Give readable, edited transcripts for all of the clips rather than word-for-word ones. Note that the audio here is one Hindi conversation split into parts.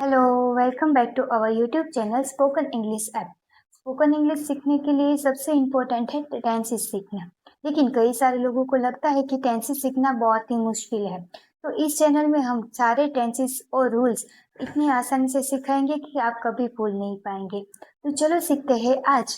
Hello, welcome back to our YouTube channel spoken English app. Spoken English सीखने के लिए सबसे इम्पोर्टेंट है टेंसेस सीखना। लेकिन कई सारे लोगों को लगता है कि टेंसेस सीखना बहुत ही मुश्किल है। तो इस चैनल में हम सारे टेंसेस और रूल्स इतनी आसानी से सिखाएंगे कि आप कभी भूल नहीं पाएंगे। तो चलो सीखते हैं आज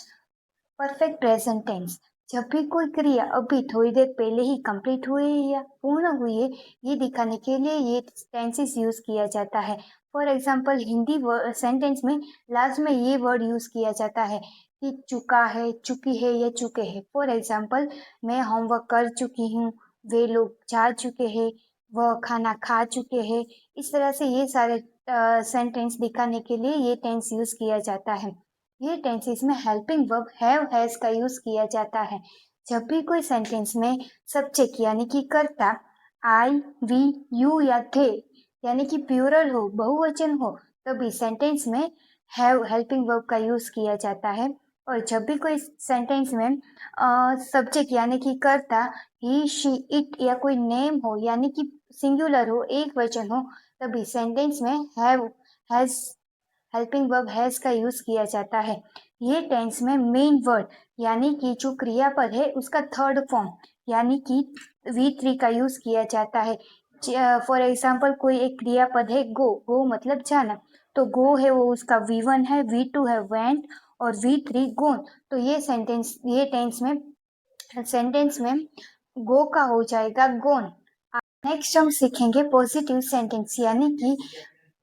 परफेक्ट प्रेजेंट टेंस। जब भी कोई क्रिया अभी थोड़ी देर पहले ही कंप्लीट हुई है या पूर्ण हुई है, ये दिखाने के लिए ये टेंसेस यूज किया जाता है। फॉर एग्जाम्पल हिंदी सेंटेंस में लास्ट में ये वर्ड यूज किया जाता है कि चुका है, चुकी है या चुके हैं। फॉर एग्जाम्पल मैं होमवर्क कर चुकी हूँ, वे लोग जा चुके हैं, वह खाना खा चुके हैं। इस तरह से ये सारे सेंटेंस दिखाने के लिए ये टेंस यूज किया जाता है। ये टेंसेस में हेल्पिंग वर्ब हैव हैज का यूज किया जाता है। जब भी कोई सेंटेंस में सब्जेक्ट यानी कि कर्ता आई, वी, यू या थे यानी कि प्लूरल हो, बहुवचन हो, तभी सेंटेंस में हैव हेल्पिंग वर्ब का यूज किया जाता है। और जब भी कोई सेंटेंस में सब्जेक्ट यानी कि कर्ता ही, शी, इट या कोई नेम हो यानी कि सिंगुलर हो, एक वचन हो, तभी सेंटेंस में have has helping verb has का यूज किया जाता है। ये टेंस में मेन वर्ड यानी कि जो क्रियापद है उसका थर्ड फॉर्म यानी कि V3 का यूज किया जाता है। फॉर एग्जाम्पल कोई एक क्रियापद है गो, गो मतलब जाना, तो गो है वो उसका V1 है, V2 है वेंट और V3 गोन। तो ये सेंटेंस में गो का हो जाएगा गोन। नेक्स्ट हम सीखेंगे पॉजिटिव सेंटेंस यानी कि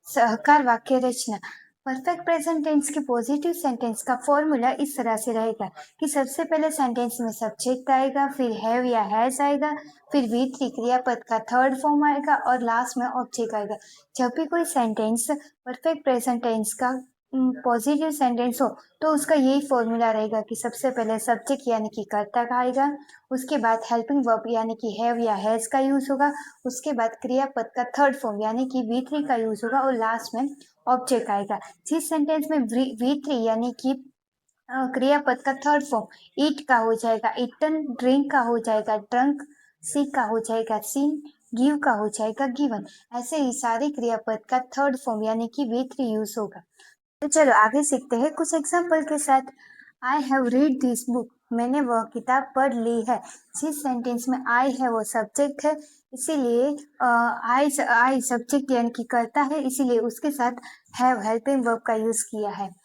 सहकार वाक्य रचना। परफेक्ट प्रेजेंट टेंस के पॉजिटिव सेंटेंस का फॉर्मूला इस तरह से रहेगा कि सबसे पहले सेंटेंस में सब्जेक्ट आएगा, फिर हैव या हैज आएगा, फिर V3 क्रियापद का थर्ड फॉर्म आएगा और लास्ट में ऑब्जेक्ट आएगा। जब भी कोई सेंटेंस परफेक्ट प्रेजेंट टेंस का पॉजिटिव सेंटेंस हो तो उसका यही फॉर्मूला रहेगा कि सबसे पहले सब्जेक्ट यानी कि कर्ता का आएगा, उसके बाद हेल्पिंग वर्ब यानी कि हैव या हैज का यूज होगा, उसके बाद क्रियापद का थर्ड फॉर्म यानी कि V3 का यूज होगा और लास्ट में ऑब्जेक्ट आएगा। जिस सेंटेंस में V3 यानी कि क्रियापद का थर्ड फॉर्म ईट का हो जाएगा ईटन, ड्रिंक का हो जाएगा ड्रंक, सी का हो जाएगा सीन, गिव का हो जाएगा गिवन। ऐसे ही सारे क्रियापद का थर्ड फॉर्म यानी कि V3 यूज होगा। तो चलो आगे सीखते हैं कुछ एग्जाम्पल के साथ। I have read this book, मैंने वह किताब पढ़ ली है। जिस सेंटेंस में आई है वो सब्जेक्ट है, इसीलिए आई सब्जेक्ट यानी कि करता है, इसीलिए उसके साथ हैव हेल्पिंग वर्ब का यूज किया है।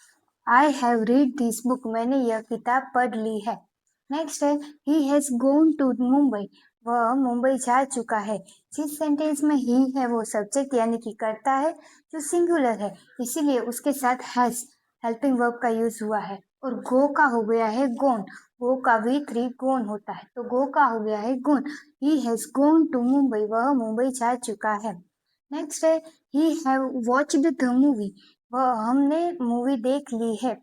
I have read this book, मैंने यह किताब पढ़ ली है। नेक्स्ट है he has gone to Mumbai, वह मुंबई जा चुका है। जिस सेंटेंस में ही है वो सब्जेक्ट यानी कि करता है जो सिंगुलर है, इसीलिए उसके साथ हैज हेल्पिंग वर्ब का यूज हुआ है। और गो का हो गया है गोन, गो का V3 गोन होता है, तो गो का हो गया है gone. He has gone to Mumbai, वह मुंबई जा चुका है। नेक्स्ट है he have watched the movie, वह हमने मूवी देख ली है।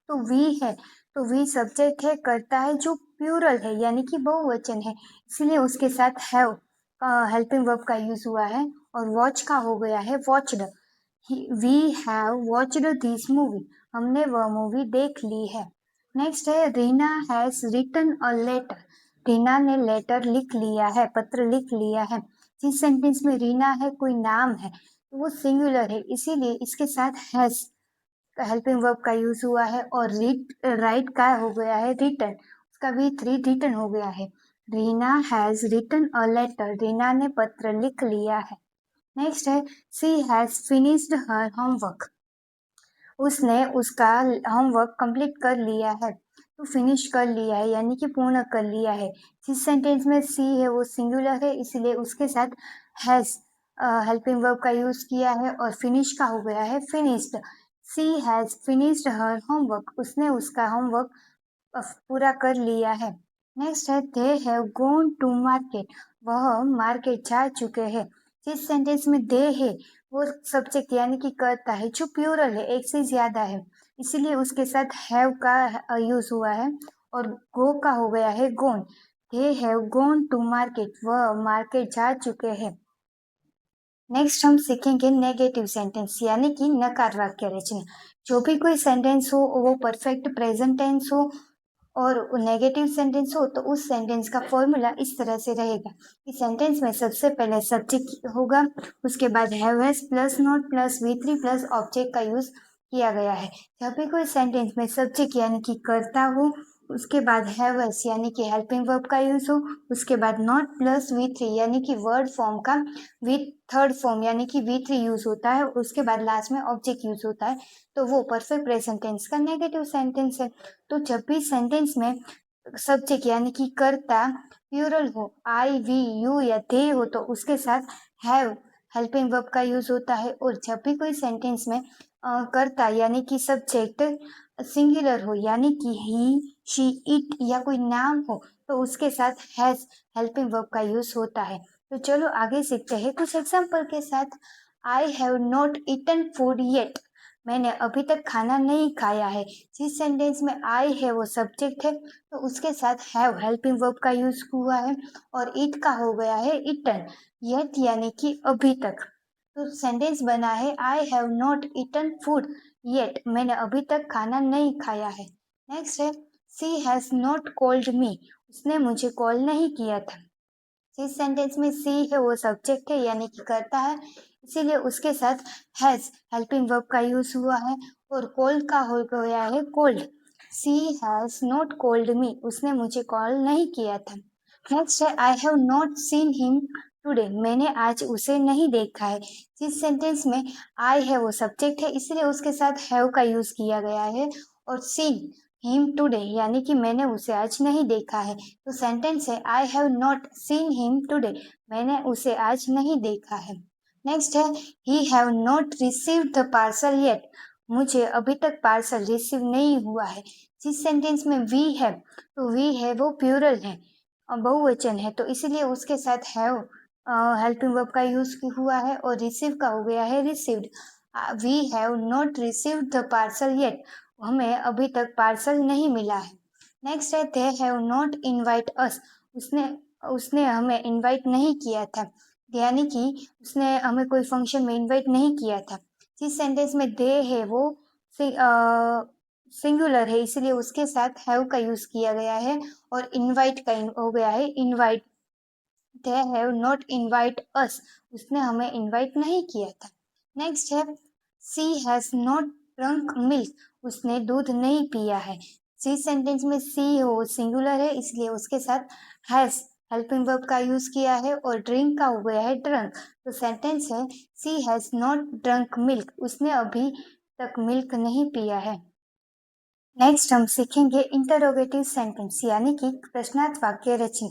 तो वी है, तो वी सब्जेक्ट है, करता है जो प्लूरल है यानी कि बहुवचन है, इसलिए उसके साथ हैव हेल्पिंग वर्ब का यूज हुआ है। और वॉच का हो गया है watched, we have watched this movie, हमने वह मूवी देख ली है। नेक्स्ट है Reena has written a letter, Reena ने लेटर लिख लिया है, पत्र लिख लिया है। जिस सेंटेंस में रीना है कोई नाम है तो वो सिंगुलर है, इसीलिए इसके साथ हैज हेल्पिंग वर्ब का यूज हुआ है। और राइट का हो गया है रिटन, उसका V3 रिटन हो गया है। Reena has written a letter, Reena ने पत्र लिख लिया है। नेक्स्ट है she has finished her homework, उसने उसका होमवर्क कंप्लीट कर लिया है। तो फिनिश कर लिया है यानी कि पूर्ण कर लिया है। जिस सेंटेंस में सी है वो सिंगुलर है, इसलिए उसके साथ हैज हेल्पिंग वर्ब का यूज किया है। और फिनिश का हो गया है finished, she has finished her homework, उसने उसका होमवर्क पूरा कर लिया है। नेक्स्ट है they have gone to market, वह मार्केट जा चुके हैं। जिस सेंटेंस में दे है वो सब्जेक्ट यानी कि करता है जो प्लूरल है, एक से ज्यादा है, इसीलिए उसके साथ हैव का यूज हुआ है। और गो का हो गया है gone, they have gone to market, वह मार्केट जा चुके हैं। नेक्स्ट हम सीखेंगे नेगेटिव सेंटेंस यानी कि नकार वाक्य रचना। जो भी कोई सेंटेंस हो वो परफेक्ट प्रेजेंट टेंस हो और नेगेटिव सेंटेंस हो तो उस सेंटेंस का फॉर्मूला इस तरह से रहेगा कि सेंटेंस में सबसे पहले सब्जेक्ट होगा, उसके बाद have has plus not plus V3 plus object का यूज किया गया है। जब भी कोई सेंटेंस में सब्जेक्ट यानी कि कर्ता हो, उसके बाद हैव हैज यानी कि हेल्पिंग वर्ब का यूज हो, उसके बाद नॉट प्लस V3 यानी कि वर्ड फॉर्म का थर्ड फॉर्म यानी कि V3 यूज होता है, उसके बाद लास्ट में ऑब्जेक्ट यूज होता है, तो वो परफेक्ट प्रेजेंट टेंस का नेगेटिव सेंटेंस है। तो जब भी सेंटेंस में सब्जेक्ट यानी कि कर्ता प्लूरल हो, आई वी यू या दे हो, तो उसके साथ हैव हेल्पिंग वर्ब का यूज होता है। और जब भी कोई सेंटेंस में कर्ता यानी कि सब्जेक्ट सिंगुलर हो यानी कि ही शी इट या कोई नाम हो, तो उसके साथ हैज हेल्पिंग वर्ब का यूज होता है। तो चलो आगे सीखते हैं कुछ एग्जाम्पल के साथ। I have not eaten food yet, मैंने अभी तक खाना नहीं खाया है। जिस सेंटेंस में आई है वो सब्जेक्ट है, तो उसके साथ हैव हेल्पिंग वर्ब का यूज हुआ है और ईट का हो गया है ईटन, येट यानी कि अभी तक। तो सेंटेंस बना है I have not eaten food yet, मैंने अभी तक खाना नहीं खाया है। नेक्स्ट है she has not called me, उसने मुझे कॉल नहीं किया था। जिस सेंटेंस में सी है वो सब्जेक्ट है यानी कि करता है, इसीलिए उसके साथ हैज हेल्पिंग वर्ब का यूज हुआ है और कॉल का हो गया है called. She has not called me, उसने मुझे कॉल नहीं किया था। नेक्स्ट है I have not seen him today, मैंने आज उसे नहीं देखा है। जिस सेंटेंस में आई है वो सब्जेक्ट है, इसलिए उसके साथ हैव का यूज किया गया है और सीन हिम टुडे यानी कि मैंने उसे आज नहीं देखा है। तो सेंटेंस है I have not seen him today, मैंने उसे आज नहीं देखा है। नेक्स्ट है he have not received the parcel yet, मुझे अभी तक पार्सल रिसीव नहीं हुआ है। जिस सेंटेंस में वी है, तो वी है वो प्लूरल है, बहुवचन है, तो इसीलिए उसके साथ हैव हेल्पिंग वर्ब का यूज हुआ है और रिसीव का हो गया है received. We have not received the parcel yet, हमें अभी तक पार्सल नहीं मिला है। नेक्स्ट है they have not invite us, उसने उसने हमें इनवाइट नहीं किया था, यानी कि उसने हमें कोई फंक्शन में इनवाइट नहीं किया था। जिस सेंटेंस में दे है वो सिंगुलर है, इसलिए उसके साथ हैव का यूज किया गया है और इनवाइट का हो गया है invite. They have not invite us, उसने हमें इनवाइट नहीं किया था। नेक्स्ट है she has not drunk milk, उसने दूध नहीं पिया है। जिस सेंटेंस में सी हो सिंगुलर है, इसलिए उसके साथ हैज हेल्पिंग वर्ब का यूज किया है और ड्रिंक का हो गया है ड्रंक। तो सेंटेंस है she has not drunk milk, उसने अभी तक मिल्क नहीं पिया है। नेक्स्ट हम सीखेंगे इंटरोगेटिव सेंटेंस यानी कि प्रश्नार्थ वाक्य रचना।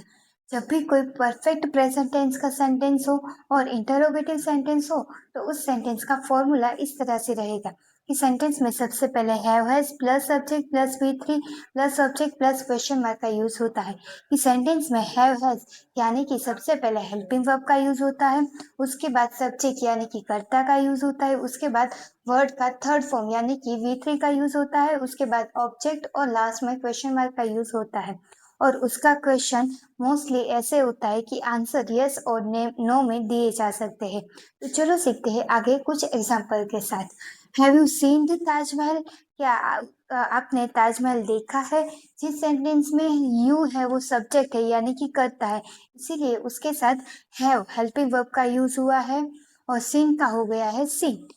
जब भी कोई परफेक्ट प्रेजेंट टेंस का सेंटेंस हो और इंटरोगेटिव सेंटेंस हो, तो उस सेंटेंस का फॉर्मूला इस तरह से रहेगा कि सेंटेंस में सबसे पहले have has plus subject plus V3 plus object plus question mark का यूज होता है। कि सेंटेंस में हैव हैज यानी कि सबसे पहले हेल्पिंग वर्ब का यूज होता है, उसके बाद सब्जेक्ट यानी कि कर्ता का यूज होता है, उसके बाद वर्ड का थर्ड फॉर्म यानी कि V3 का यूज होता है, उसके बाद ऑब्जेक्ट और लास्ट में क्वेश्चन मार्क का यूज होता है। और उसका क्वेश्चन मोस्टली ऐसे होता है कि आंसर यस और नो में दिए जा सकते हैं। तो चलो सीखते हैं आगे कुछ एग्जाम्पल के साथ। Have you seen the Taj Mahal, क्या आपने ताजमहल देखा है। जिस सेंटेंस में यू है वो सब्जेक्ट है यानी कि करता है, इसीलिए उसके साथ हैव हेल्पिंग वर्ब का यूज हुआ है और सीन का हो गया है seen.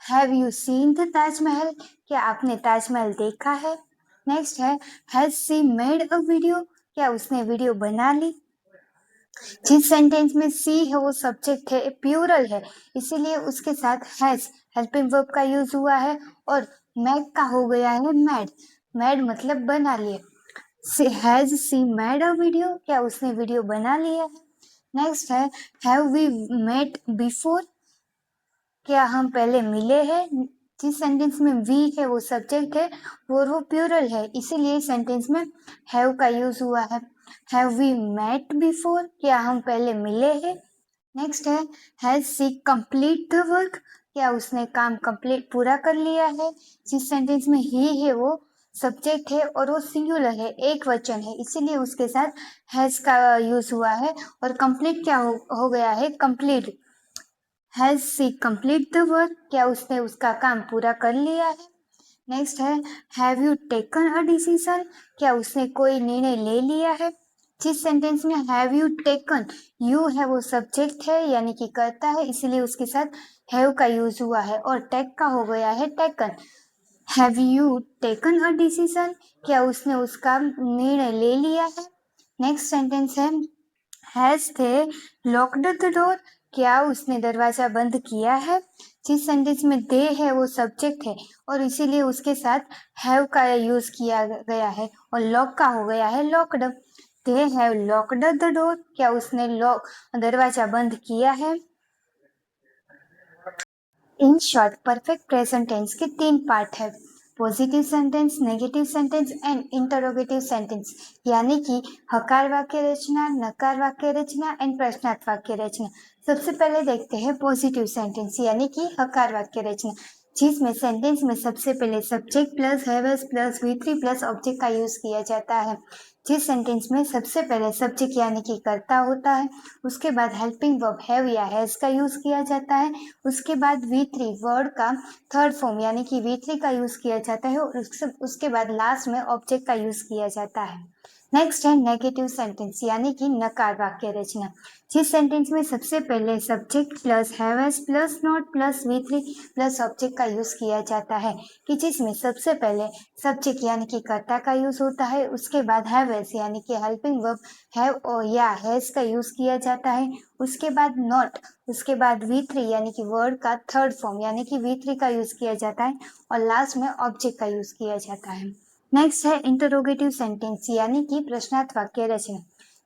Have you seen the Taj Mahal, क्या आपने ताजमहल देखा है। नेक्स्ट है has she made a video, क्या उसने वीडियो बना ली। जिस सेंटेंस में सी है वो सब्जेक्ट है, प्लूरल है, इसीलिए उसके साथ हैज हेल्पिंग वर्ब का यूज हुआ है और मेड का हो गया है मेड। मेड मतलब बना लिए। Has she made a video, क्या उसने वीडियो बना लिया है। नेक्स्ट है हैव वी मेट बिफोर, क्या हम पहले मिले हैं। जिस सेंटेंस में वी है वो सब्जेक्ट है और वो प्लूरल है, इसीलिए सेंटेंस में हैव का यूज हुआ है। हैव वी मेट बिफोर, क्या हम पहले मिले हैं। नेक्स्ट है has she complete the work, क्या उसने काम कंप्लीट पूरा कर लिया है। जिस सेंटेंस में ही है वो सब्जेक्ट है और वो सिंगुलर है, एक वचन है, इसीलिए उसके साथ हैज का यूज हुआ है और कंप्लीट क्या हो गया है complete. Has she complete the work, क्या उसने उसका काम पूरा कर लिया है। नेक्स्ट है have you taken a decision, क्या उसने कोई निर्णय ले लिया है। जिस सेंटेंस में हैव यू टेकन, यू है वो सब्जेक्ट है यानी कि करता है, इसीलिए उसके साथ हैव का यूज हुआ है और टेक का हो गया है taken. Have you taken a decision, क्या उसने उसका निर्णय ले लिया है। नेक्स्ट सेंटेंस है has they locked the door, क्या उसने दरवाजा बंद किया है। जिस सेंटेंस में दे है वो सब्जेक्ट है और इसीलिए उसके साथ हैव का यूज किया गया है और लॉक का हो गया है locked. They have locked the door, क्या उसने लॉक दरवाजा बंद किया है। In short perfect present tense के तीन पार्ट है, positive sentence, negative sentence and interrogative sentence, यानी कि हकार वाक्य रचना, नकार वाक्य रचना एंड प्रश्नार्थ वाक्य रचना। सबसे पहले देखते हैं पॉजिटिव सेंटेंस यानी कि हकार वाक्य रचना, जिसमें सेंटेंस में सबसे पहले subject plus have plus V3 plus object का यूज किया जाता है। जिस सेंटेंस में सबसे पहले सब्जेक्ट यानी कि कर्ता होता है, उसके बाद हेल्पिंग वर्ब हैव या हैज का यूज किया जाता है, उसके बाद V3 वर्ड का थर्ड फॉर्म यानी कि V3 का यूज किया जाता है और उसके बाद लास्ट में ऑब्जेक्ट का यूज किया जाता है। नेक्स्ट है नेगेटिव सेंटेंस यानी कि नकार वाक्य रचना, जिस सेंटेंस में सबसे पहले subject plus have plus not plus V3 plus object का यूज किया जाता है, कि जिसमें सबसे पहले सब्जेक्ट यानी कि कर्ता का यूज होता है, उसके बाद हैव यानी कि हेल्पिंग वर्ब हैव और या हैज का यूज किया जाता है, उसके बाद नॉट, उसके बाद V3 यानी कि वर्ड का थर्ड फॉर्म यानी कि V3 का यूज किया जाता है और लास्ट में ऑब्जेक्ट का यूज किया जाता है। नेक्स्ट है इंटरोगेटिव सेंटेंस यानी कि प्रश्नार्थ वाक्य रचना,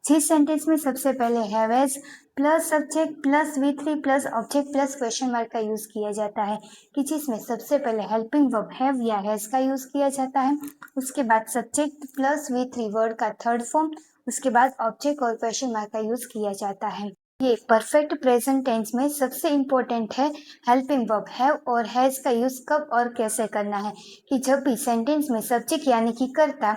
जिस सेंटेंस में सबसे पहले have has plus subject plus V3 plus object plus question mark का यूज किया जाता है, कि जिसमें सबसे पहले हेल्पिंग वर्ब हैव या हैज का यूज किया जाता है, उसके बाद सब्जेक्ट प्लस V3 वर्ड का थर्ड फॉर्म, उसके बाद ऑब्जेक्ट और क्वेश्चन मार्क का यूज किया जाता है। ये परफेक्ट प्रेजेंट टेंस में सबसे इम्पोर्टेंट है हेल्पिंग वर्ब हैव और हैज का यूज कब और कैसे करना है, कि जब भी सेंटेंस में सब्जेक्ट यानी कि कर्ता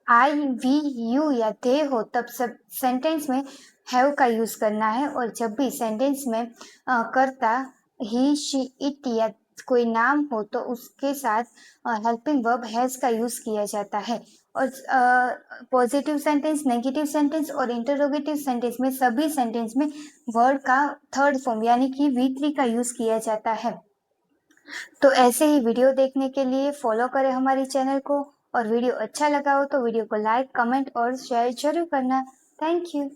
आई वी यू या दे हो तब सब सेंटेंस में हैव का यूज करना है, और जब भी सेंटेंस में कर्ता ही शी इट या कोई नाम हो तो उसके साथ हेल्पिंग वर्ब हैज का यूज किया जाता है। और पॉजिटिव सेंटेंस, नेगेटिव सेंटेंस और इंटरोगेटिव सेंटेंस में सभी सेंटेंस में वर्ड का थर्ड फॉर्म यानी कि V3 का यूज किया जाता है। तो ऐसे ही वीडियो देखने के लिए फॉलो करें हमारी चैनल को, और वीडियो अच्छा लगा हो तो वीडियो को लाइक, कमेंट और शेयर जरूर करना। Thank you.